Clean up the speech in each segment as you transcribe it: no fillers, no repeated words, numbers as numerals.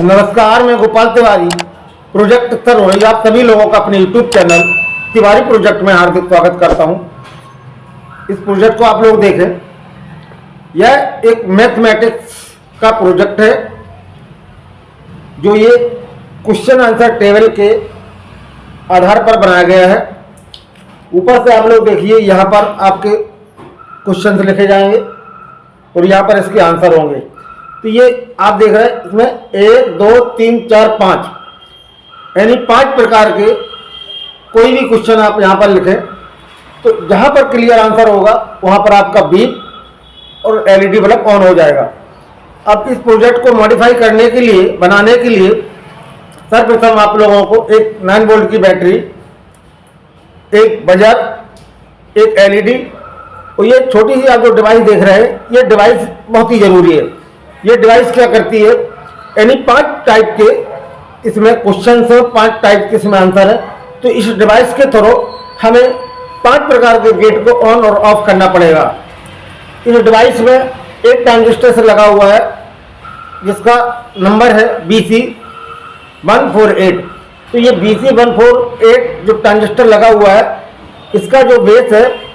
नमस्कार, मैं गोपाल तिवारी प्रोजेक्ट तरोड़ी आप सभी लोगों का अपने यूट्यूब चैनल तिवारी प्रोजेक्ट में हार्दिक स्वागत करता हूं। इस प्रोजेक्ट को आप लोग देखें। यह एक मैथमेटिक्स का प्रोजेक्ट है जो ये क्वेश्चन आंसर टेबल के आधार पर बनाया गया है। ऊपर से आप लोग देखिए, यहाँ पर आपके क्वेश्चन लिखे जाएंगे और यहाँ पर इसके आंसर होंगे। तो ये आप देख रहे हैं, इसमें 1 2 3 4 5 यानी 5 प्रकार के कोई भी क्वेश्चन आप यहाँ पर लिखें तो जहाँ पर क्लियर आंसर होगा वहाँ पर आपका बीप और एलईडी बल्ब ऑन हो जाएगा। अब इस प्रोजेक्ट को मॉडिफाई करने के लिए, बनाने के लिए सर्वप्रथम आप लोगों को एक 9 वोल्ट की बैटरी, एक बजर, एक एलईडी और ये छोटी सी आप जो डिवाइस देख रहे हैं, ये डिवाइस बहुत ही ज़रूरी है। ये डिवाइस क्या करती है, यानी 5 टाइप के इसमें क्वेश्चन है, 5 टाइप के इसमें आंसर है। तो इस डिवाइस के थ्रू हमें 5 प्रकार के गेट को ऑन और ऑफ करना पड़ेगा। इस डिवाइस में एक ट्रांजिस्टर से लगा हुआ है जिसका नंबर है BC148। तो ये BC148 जो ट्रांजिस्टर लगा हुआ है, इसका जो बेस है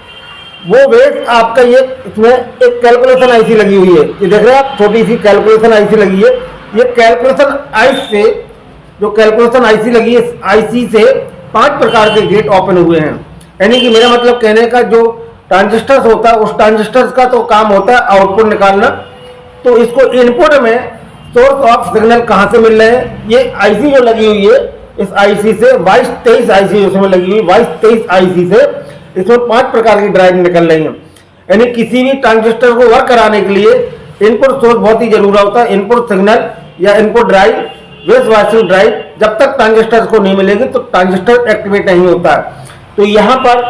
वो बेस आपका, ये इसमें एक कैलकुलेशन आईसी लगी हुई है। ये देख रहे हैं आप, छोटी सी कैलकुलेशन आईसी लगी है। ये कैलकुलेशन आईसी से, जो कैलकुलेशन आईसी लगी है, इस आईसी से 5 प्रकार के गेट ओपन हुए हैं। यानी कि मेरा मतलब कहने का, जो ट्रांजिस्टर्स होता है उस ट्रांजिस्टर्स का तो काम होता है आउटपुट निकालना। तो इसको इनपुट में सोर्स ऑफ सिग्नल कहाँ से मिल रहे हैं, ये आईसी जो लगी हुई है, इस आईसी से 22-23 आईसी उसमें लगी हुई, 22-23 आईसी से इसमें 5 प्रकार की ड्राइव निकल रही है। यानी किसी भी ट्रांजिस्टर को वर्क कराने के लिए इनपुट सोर्स बहुत ही जरूरी होता है। इनपुट सिग्नल या इनपुट ड्राइव, बेस वाइसिंग ड्राइव, जब तक ट्रांजिस्टर को नहीं मिलेगी तो ट्रांजिस्टर एक्टिवेट नहीं होता है। तो यहाँ पर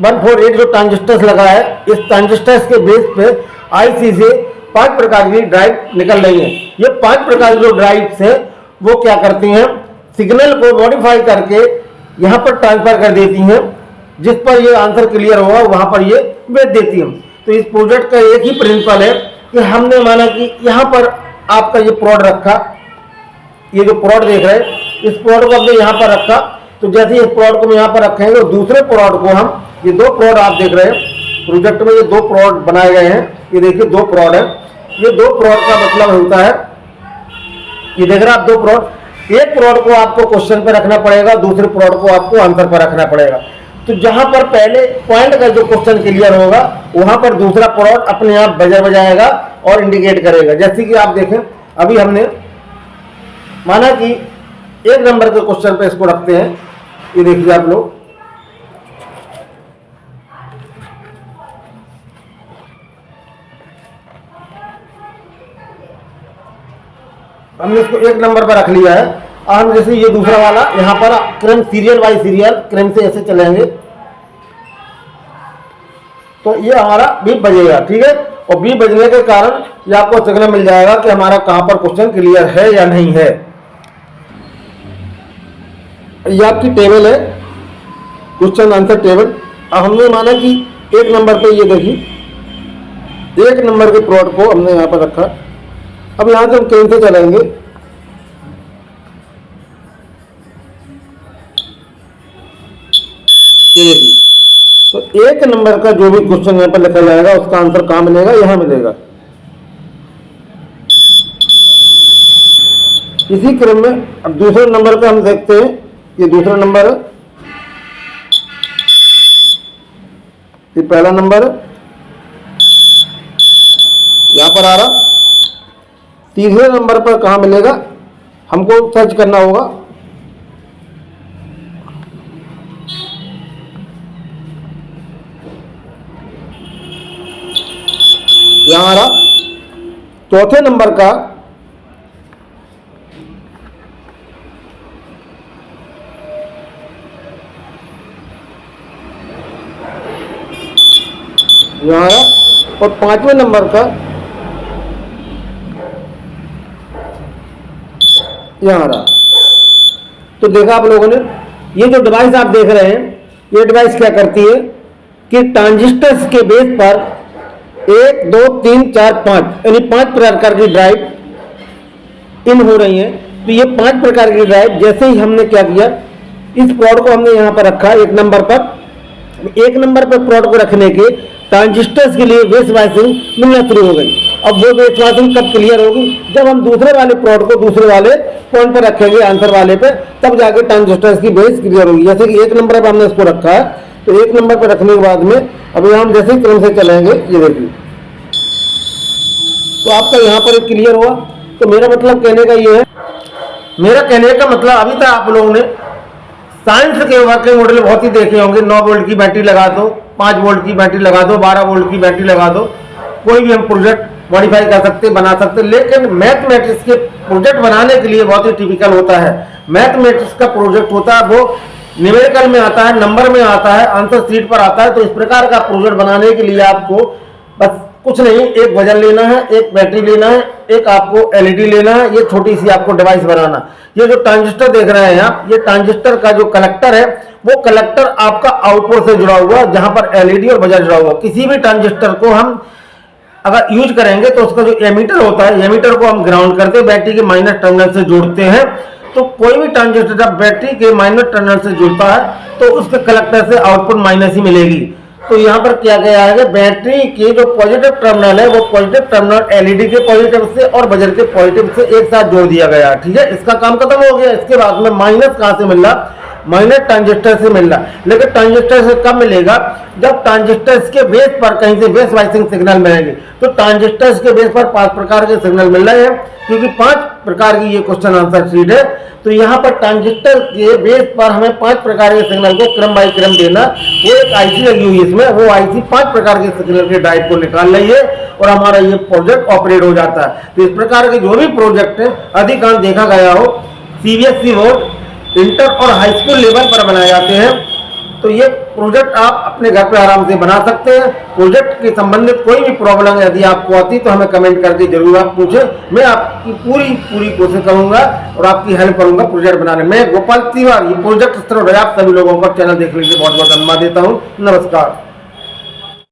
148 जो ट्रांजिस्टर लगा है, इस ट्रांजिस्टर के बेस पे आईसी से 5 प्रकार की ड्राइव निकल रही है। ये 5 प्रकार की जो ड्राइव्स है वो क्या करती हैं, सिग्नल को मॉडिफाई करके यहाँ पर ट्रांसफर कर देती हैं, जिस पर ये आंसर क्लियर होगा वहां पर ये भेज देती है। तो इस प्रोजेक्ट का एक ही प्रिंसिपल है कि हमने माना कि यहाँ पर आपका ये प्रोड रखा, ये जो प्रोड देख रहे हैं, इस प्रोड को हमने यहाँ पर रखा। तो जैसे इस प्रोड को हम यहाँ पर रखेंगे तो दूसरे प्रोड को हम, ये 2 प्रोड आप देख रहे हैं प्रोजेक्ट में, ये 2 प्रोड बनाए गए हैं। ये देखिए 2 प्रोड है। ये 2 प्रोड का मतलब होता है, ये देख रहे हैं आप 2 प्रोड, एक प्रोड को आपको क्वेश्चन पर रखना पड़ेगा, दूसरे प्रोड को आपको आंसर पर रखना पड़ेगा। तो जहां पर पहले पॉइंट का जो क्वेश्चन क्लियर होगा वहां पर दूसरा प्रोड अपने आप बजर बजाएगा और इंडिकेट करेगा। जैसे कि आप देखें, अभी हमने माना कि 1 नंबर के क्वेश्चन पे इसको रखते हैं। ये देखिए आप लोग, हमने इसको 1 नंबर पर रख लिया है। हम जैसे ये दूसरा वाला यहाँ पर क्रम सीरियल बाय सीरियल क्रम से ऐसे चलेंगे तो ये हमारा बीप बजेगा, ठीक है। और बीप बजने के कारण ये आपको सिग्नल मिल जाएगा कि हमारा कहाँ पर क्वेश्चन क्लियर है या नहीं है। ये आपकी टेबल है, क्वेश्चन आंसर टेबल। अब हमने माना कि 1 नंबर पे, ये देखिए 1 नंबर के प्लॉट को हमने यहाँ पर रखा। अब यहाँ से हम क्रम से चलेंगे, ये देखिए। तो 1 नंबर का जो भी क्वेश्चन यहाँ पर लिखा जाएगा उसका आंसर कहाँ मिलेगा, यहाँ मिलेगा। इसी क्रम में अब दूसरे नंबर पे हम देखते हैं, ये दूसरा नंबर है, ये पहला नंबर है, यहाँ पर आ रहा। तीसरे नंबर पर कहाँ मिलेगा हमको सर्च करना होगा। यहाँ आ रहा। चौथे नंबर का यहाँ आ रहा और 5वें नंबर का यहाँ आ रहा। तो देखा आप लोगों ने, ये जो डिवाइस आप देख रहे हैं, ये डिवाइस क्या करती है कि ट्रांजिस्टर्स के बेस पर 1 2 3 4 5 यानी 5 प्रकार की ड्राइव इन हो रही हैं। तो ये 5 प्रकार की ड्राइव, जैसे ही हमने क्या किया, इस प्लॉट को हमने यहाँ पर रखा 1 नंबर पर। 1 नंबर पर प्लॉट को रखने के ट्रांजिस्टर्स के लिए वेस वाइसिंग मिलना शुरू हो गई। अब वो वेस वाइसिंग कब क्लियर होगी? जब हम दूसरे वाले प्लॉट को दूसरे वाले पॉइंट पर रखेंगे, आंसर वाले पे, तब जाके ट्रांजिस्टर्स की बेस क्लियर होगी। जैसे कि 1 नंबर पर हमने इसको रखा है, तो 1 नंबर पर रखने के बाद में अब हम जैसे ही क्रम से चलेंगे, ये देखिए, तो आपका यहाँ पर क्लियर हुआ। तो मेरा मतलब कहने का ये है, मेरा कहने का मतलब अभी तक आप लोगों ने साइंस के वर्किंग मॉडल बहुत ही देखे होंगे। 9 वोल्ट की बैटरी लगा दो, 5 वोल्ट की बैटरी लगा दो, 12 वोल्ट की बैटरी लगा दो, कोई भी हम प्रोजेक्ट मॉडिफाई कर सकते, बना सकते। लेकिन मैथमेटिक्स के प्रोजेक्ट बनाने के लिए बहुत ही टिपिकल होता है। मैथमेटिक्स का प्रोजेक्ट होता है वो न्यूमेरिकल में आता है, नंबर में आता है, आंसर शीट पर आता है। तो इस प्रकार का प्रोजेक्ट बनाने के लिए आपको बस कुछ नहीं, एक वजन लेना है, एक बैटरी लेना है, एक आपको एलईडी लेना है, ये छोटी सी आपको डिवाइस बनाना। ये जो ट्रांजिस्टर देख रहे हैं आप, ये ट्रांजिस्टर का जो कलेक्टर है, वो कलेक्टर आपका आउटपुट से जुड़ा हुआ, जहां पर एलईडी और बजर जुड़ा हुआ। किसी भी ट्रांजिस्टर को हम अगर यूज करेंगे तो उसका जो एमीटर होता है, एमीटर को हम ग्राउंड करके बैटरी के माइनस टर्मिनल से जोड़ते हैं। तो कोई भी ट्रांजिस्टर जब बैटरी के माइनस टर्मिनल से जुड़ता है तो उसके कलेक्टर से आउटपुट माइनस ही मिलेगी। तो यहाँ पर क्या गया है कि बैटरी के जो पॉजिटिव टर्मिनल है, वो पॉजिटिव टर्मिनल एलईडी के पॉजिटिव से और बजर के पॉजिटिव से एक साथ जोड़ दिया गया। ठीक है, इसका काम खत्म हो गया। इसके बाद में माइनस कहाँ से मिल रहा? माइनस ट्रांजिस्टर से मिल रहा। लेकिन ट्रांजिस्टर से कब मिलेगा? जब ट्रांजिस्टर्स के बेस पर कहीं से बेस वाइसिंग सिग्नल मिलेंगे। तो ट्रांजिस्टर्स के बेस पर 5 प्रकार के सिग्नल मिल रहे हैं, क्योंकि 5 प्रकार की ये क्वेश्चन आंसर शीट है। तो यहाँ पर ट्रांजिस्टर के बेस पर हमें 5 प्रकार के सिग्नल को क्रम बाई क्रम देना। वो एक आईसी लगी हुई है इसमें, वो आईसी 5 प्रकार के सिग्नल के ड्राइव को निकाल रही है और हमारा ये प्रोजेक्ट ऑपरेट हो जाता है। तो इस प्रकार के जो भी प्रोजेक्ट है अधिकांश देखा गया हो सीबीएसई बोर्ड, इंटर और हाई स्कूल लेवल पर बनाए जाते हैं। तो ये प्रोजेक्ट आप अपने घर पे आराम से बना सकते हैं। प्रोजेक्ट के संबंधित कोई भी प्रॉब्लम यदि आपको आती तो हमें कमेंट करके जरूर आप पूछें। मैं आपकी पूरी कोशिश करूंगा और आपकी हेल्प करूंगा प्रोजेक्ट बनाने में। मैं गोपाल तिवारी, ये प्रोजेक्ट स्तर आप सभी लोगों को चैनल देखने के लिए बहुत बहुत धन्यवाद देता हूँ। नमस्कार।